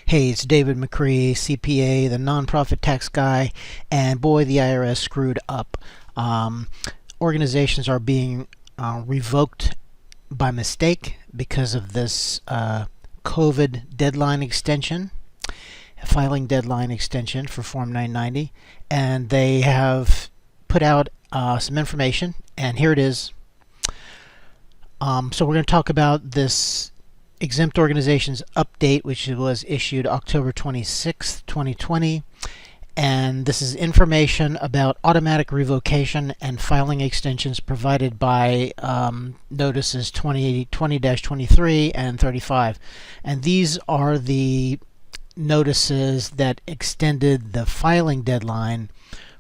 Hey, it's David McCree, CPA, the nonprofit tax guy, and boy, the IRS screwed up. Organizations are being revoked by mistake because of this COVID deadline extension, filing deadline extension for Form 990, and they have put out some information, and here it is. So we're going to talk about this exempt organizations update, which was issued October 26th, 2020. And this is information about automatic revocation and filing extensions provided by notices 20-23 and 35. And these are the notices that extended the filing deadline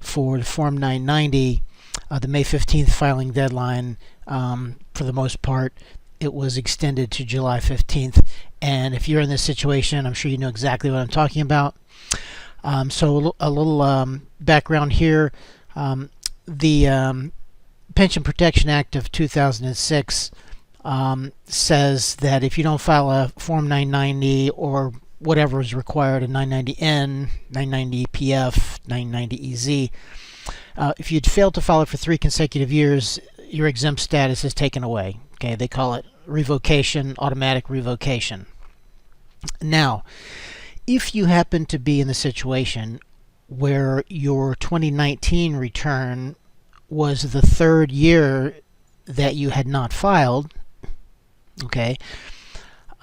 for the Form 990, the May 15th filing deadline. For the most part, it was extended to July 15th. And if you're in this situation, I'm sure you know exactly what I'm talking about. So a little background here. The Pension Protection Act of 2006 says that if you don't file a Form 990 or whatever is required, a 990N, 990PF, 990EZ, if you'd failed to file it for 3 consecutive years, your exempt status is taken away. Okay, they call it revocation, automatic revocation. Now, if you happen to be in the situation where your 2019 return was the 3rd year that you had not filed, okay,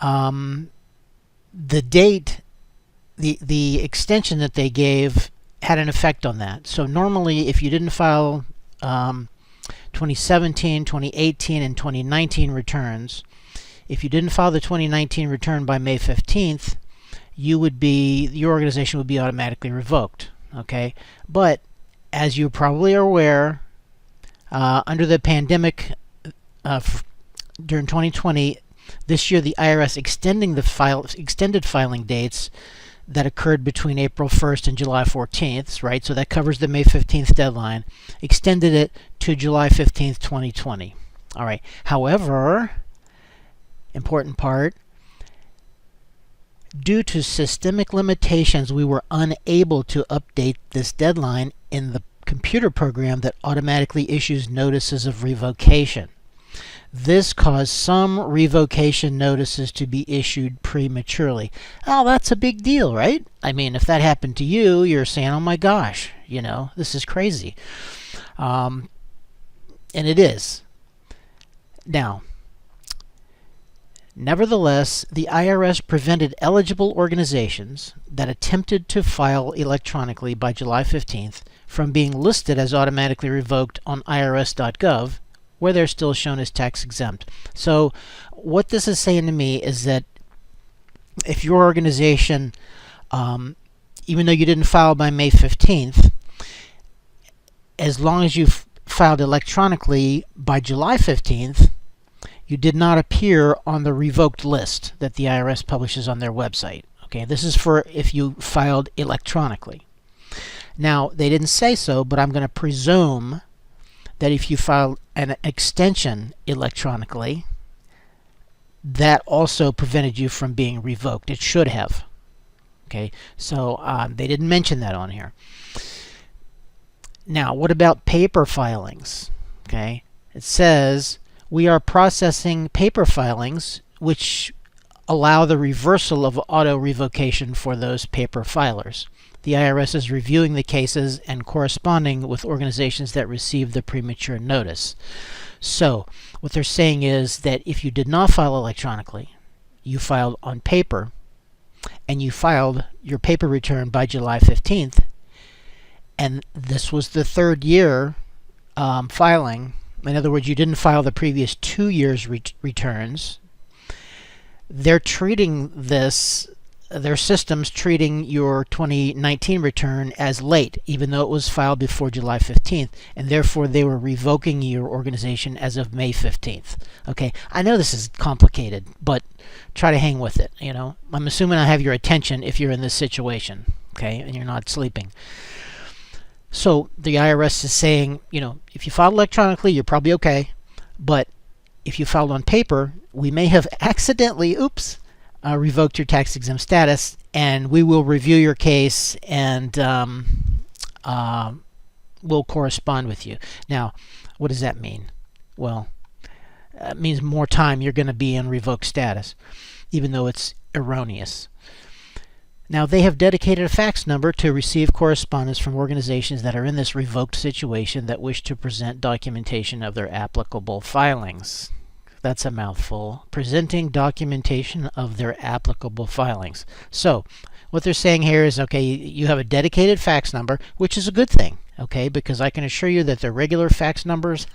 the date, the extension that they gave had an effect on that. So normally, if you didn't file 2017, 2018, and 2019 returns, if you didn't file the 2019 return by May 15th, your organization would be automatically revoked. Okay, but as you probably are aware, under the pandemic during 2020, this year the IRS extended filing dates that occurred between April 1st and July 14th, right? So that covers the May 15th deadline, extended it to July 15th, 2020. All right. However, important part, due to systemic limitations, we were unable to update this deadline in the computer program that automatically issues notices of revocation. This caused some revocation notices to be issued prematurely. Oh, that's a big deal, right? I mean, if that happened to you, you're saying, oh my gosh, this is crazy. And it is. Now, nevertheless, the IRS prevented eligible organizations that attempted to file electronically by July 15th from being listed as automatically revoked on irs.gov, where they're still shown as tax exempt. So what this is saying to me is that if your organization, even though you didn't file by May 15th, as long as you filed electronically by July 15th, you did not appear on the revoked list that the IRS publishes on their website. Okay, this is for if you filed electronically. Now, they didn't say so, but I'm going to presume that if you filed an extension electronically, that also prevented you from being revoked. It should have. Okay, so they didn't mention that on here. Now, what about paper filings? Okay, it says we are processing paper filings which allow the reversal of auto revocation for those paper filers. The IRS is reviewing the cases and corresponding with organizations that received the premature notice. So what they're saying is that if you did not file electronically, you filed on paper, and you filed your paper return by July 15th, and this was the 3rd year filing. In other words, you didn't file the previous 2 years' returns. They're treating this, their system's treating your 2019 return as late, even though it was filed before July 15th, and therefore they were revoking your organization as of May 15th. Okay, I know this is complicated, but try to hang with it. I'm assuming I have your attention if you're in this situation, okay, and you're not sleeping. So the IRS is saying, if you filed electronically, you're probably okay, but if you filed on paper, we may have accidentally, revoked your tax exempt status, and we will review your case and we'll correspond with you. Now, what does that mean? Well, it means more time you're going to be in revoked status, even though it's erroneous. Now, they have dedicated a fax number to receive correspondence from organizations that are in this revoked situation that wish to present documentation of their applicable filings. That's a mouthful. Presenting documentation of their applicable filings. So, what they're saying here is, okay, you have a dedicated fax number, which is a good thing, okay, because I can assure you that the regular fax numbers,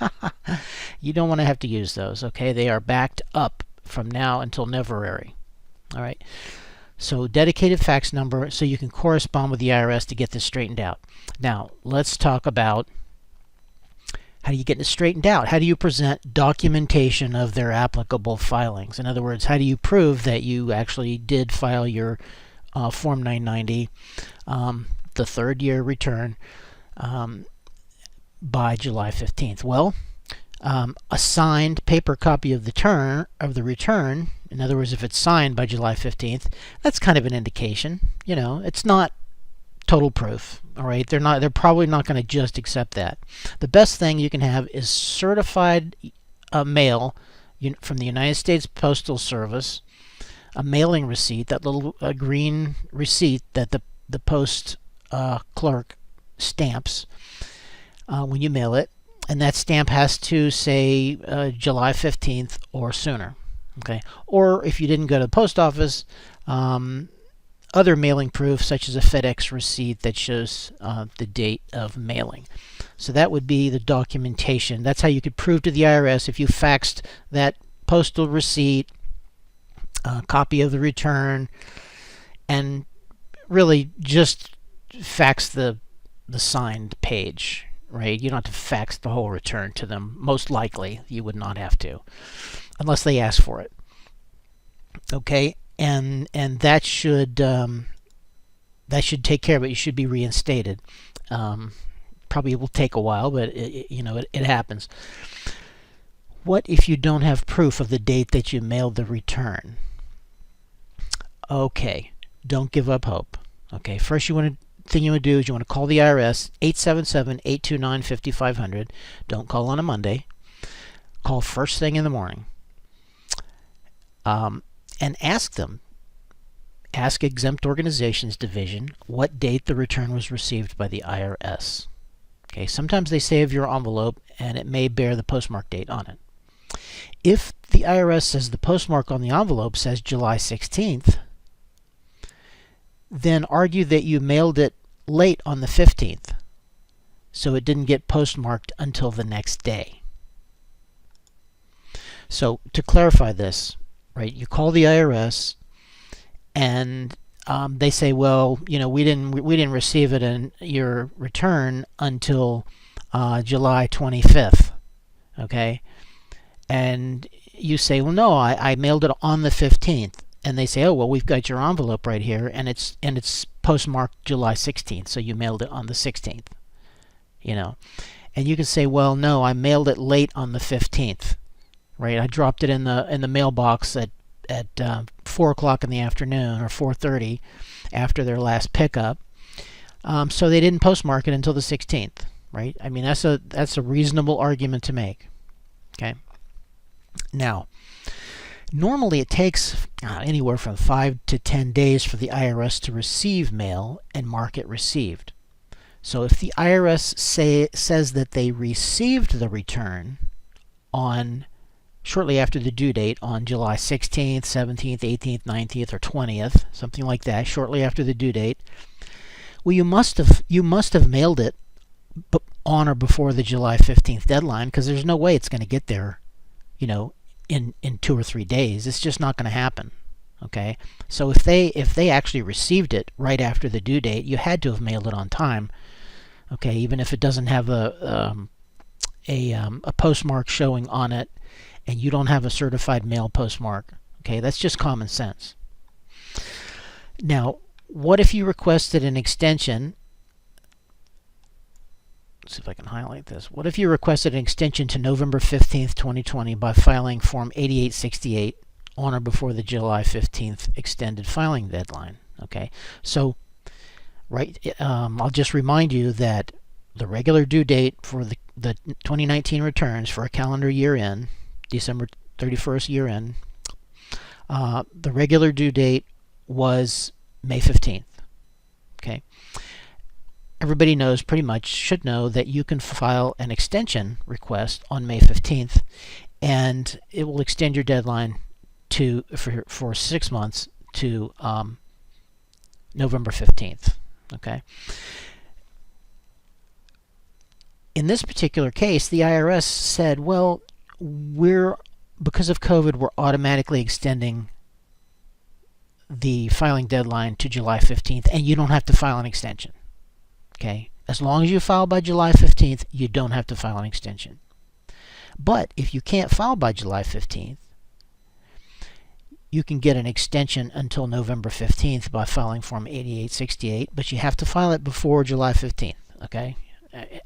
you don't want to have to use those, okay? They are backed up from now until February. All right. So dedicated fax number so you can correspond with the IRS to get this straightened out. Now, let's talk about how do you get it straightened out? How do you present documentation of their applicable filings? In other words, how do you prove that you actually did file your Form 990, the third year return, by July 15th? Well, a signed paper copy of the return, in other words, if it's signed by July 15th, that's kind of an indication. You know, it's not total proof. All right, they're probably not going to just accept that. The best thing you can have is certified mail from the United States Postal Service, a mailing receipt, that little green receipt that the post clerk stamps when you mail it. And that stamp has to say July 15th or sooner. Okay. Or if you didn't go to the post office, other mailing proof such as a FedEx receipt that shows the date of mailing. So that would be the documentation. That's how you could prove to the IRS if you faxed that postal receipt, a copy of the return, and really just fax the signed page. Right? You don't have to fax the whole return to them. Most likely, you would not have to, unless they ask for it. Okay, and that should take care of it. You should be reinstated. Probably will take a while, but it happens. What if you don't have proof of the date that you mailed the return? Okay, don't give up hope. Okay, first thing you want to do is you want to call the IRS, 877-829-5500. Don't call on a Monday. Call first thing in the morning. And ask them. Ask Exempt Organizations Division what date the return was received by the IRS. Okay, sometimes they save your envelope and it may bear the postmark date on it. If the IRS says the postmark on the envelope says July 16th, then argue that you mailed it late on the 15th, so it didn't get postmarked until the next day. So to clarify this, right, you call the IRS and they say, well, we didn't receive it in your return until July 25th, okay? And you say, well, no, I mailed it on the 15th. And they say, oh, well, we've got your envelope right here, and it's postmarked July 16th, so you mailed it on the 16th. And you can say, well, no, I mailed it late on the 15th, right? I dropped it in the mailbox at 4 o'clock in the afternoon or 4:30 after their last pickup, so they didn't postmark it until the 16th, right? I mean, that's a reasonable argument to make. Okay. Now, normally it takes anywhere from 5 to 10 days for the IRS to receive mail and mark it received. So if the IRS says that they received the return shortly after the due date on July 16th, 17th, 18th, 19th, or 20th, something like that, shortly after the due date, well, you must have mailed it on or before the July 15th deadline, because there's no way it's going to get there, in 2 or 3 days. It's just not going to happen. Okay, so if they actually received it right after the due date, you had to have mailed it on time. Okay, even if it doesn't have a postmark showing on it, and you don't have a certified mail postmark. Okay, that's just common sense. Now, what if you requested an extension? Let's see if I can highlight this. What if you requested an extension to November 15th, 2020 by filing Form 8868 on or before the July 15th extended filing deadline. Okay, so I'll just remind you that the regular due date for the 2019 returns for a calendar year end, December 31st year end, the regular due date was May 15th. Okay. Everybody knows, pretty much should know, that you can file an extension request on May 15th, and it will extend your deadline for 6 months to November 15th. Okay. In this particular case, the IRS said, well, because of COVID, we're automatically extending the filing deadline to July 15th, and you don't have to file an extension. Okay? As long as you file by July 15th, you don't have to file an extension. But if you can't file by July 15th, you can get an extension until November 15th by filing Form 8868, but you have to file it before July 15th. Okay?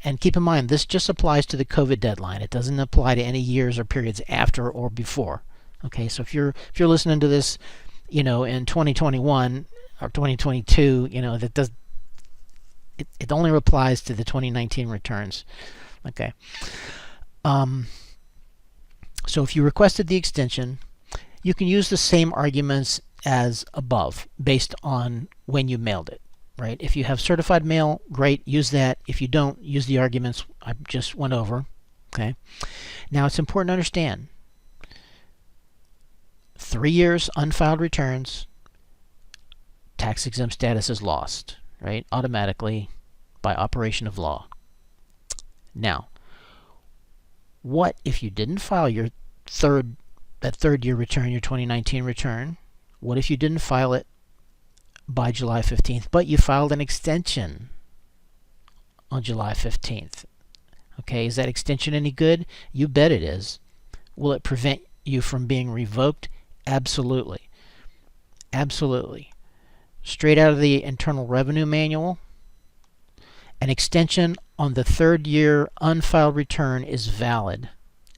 And keep in mind, this just applies to the COVID deadline. It doesn't apply to any years or periods after or before. Okay? So if you're listening to this, in 2021 or 2022, it only applies to the 2019 returns. Okay. So if you requested the extension, you can use the same arguments as above based on when you mailed it. Right? If you have certified mail, great, use that. If you don't, use the arguments I just went over. Okay. Now it's important to understand, 3 years unfiled returns, tax-exempt status is lost, right? Automatically by operation of law. Now, what if you didn't file your third year return, your 2019 return? What if you didn't file it by July 15th, but you filed an extension on July 15th? Okay, is that extension any good? You bet it is. Will it prevent you from being revoked? Absolutely. Absolutely. Straight out of the Internal Revenue Manual, an extension on the third year unfiled return is valid,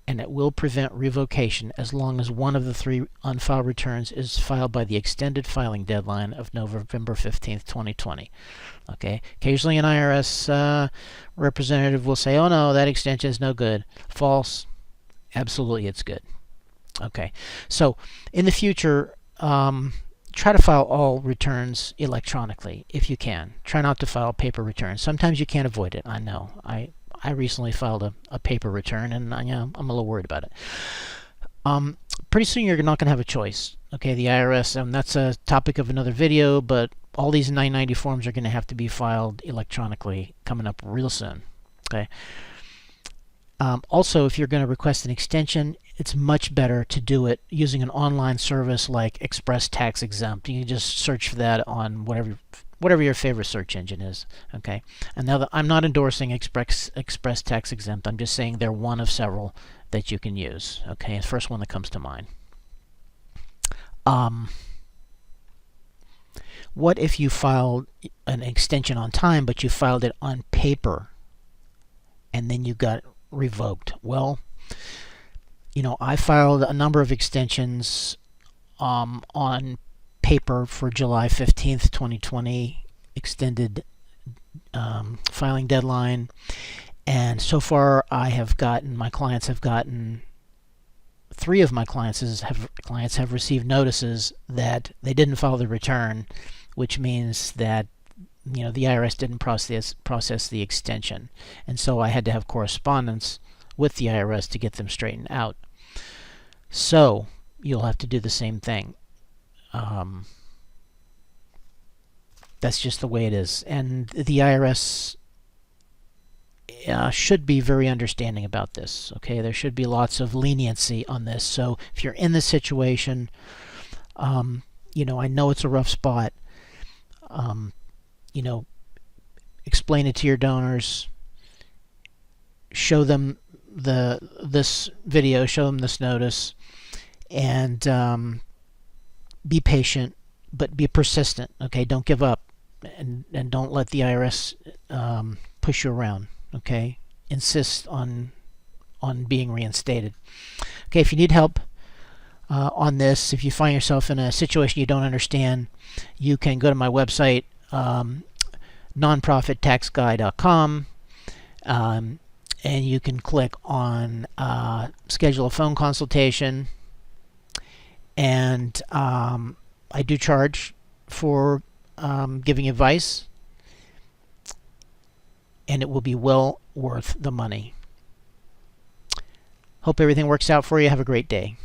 and it will prevent revocation as long as one of the 3 unfiled returns is filed by the extended filing deadline of November 15th, 2020. Okay. Occasionally an IRS representative will say, oh no, that extension is no good. False. Absolutely it's good. Okay. So in the future, try to file all returns electronically if you can. Try not to file paper returns. Sometimes you can't avoid it. I know. I recently filed a paper return, and I'm a little worried about it. Pretty soon you're not going to have a choice. Okay, the IRS, and that's a topic of another video, but all these 990 forms are going to have to be filed electronically coming up real soon. Okay. Also, if you're going to request an extension, it's much better to do it using an online service like Express Tax-Exempt. You can just search for that on whatever your favorite search engine is. Okay. And now I'm not endorsing Express Tax-Exempt. I'm just saying they're one of several that you can use. Okay. The first one that comes to mind. What if you filed an extension on time, but you filed it on paper, and then you got revoked? Well, I filed a number of extensions on paper for July 15th, 2020 extended filing deadline, and so far my clients have gotten 3 of my clients have received notices that they didn't file the return, which means that the IRS didn't process the extension, and so I had to have correspondence with the IRS to get them straightened out. So you'll have to do the same thing. That's just the way it is, and the IRS should be very understanding about this. Okay, there should be lots of leniency on this. So if you're in this situation, I know it's a rough spot. Explain it to your donors. Show them this video. Show them this notice, and be patient, but be persistent. Okay, don't give up, and don't let the IRS push you around. Okay, insist on being reinstated. Okay, if you need help, on this. If you find yourself in a situation you don't understand, you can go to my website, nonprofittaxguy.com, and you can click on schedule a phone consultation. And I do charge for giving advice, and it will be well worth the money. Hope everything works out for you. Have a great day.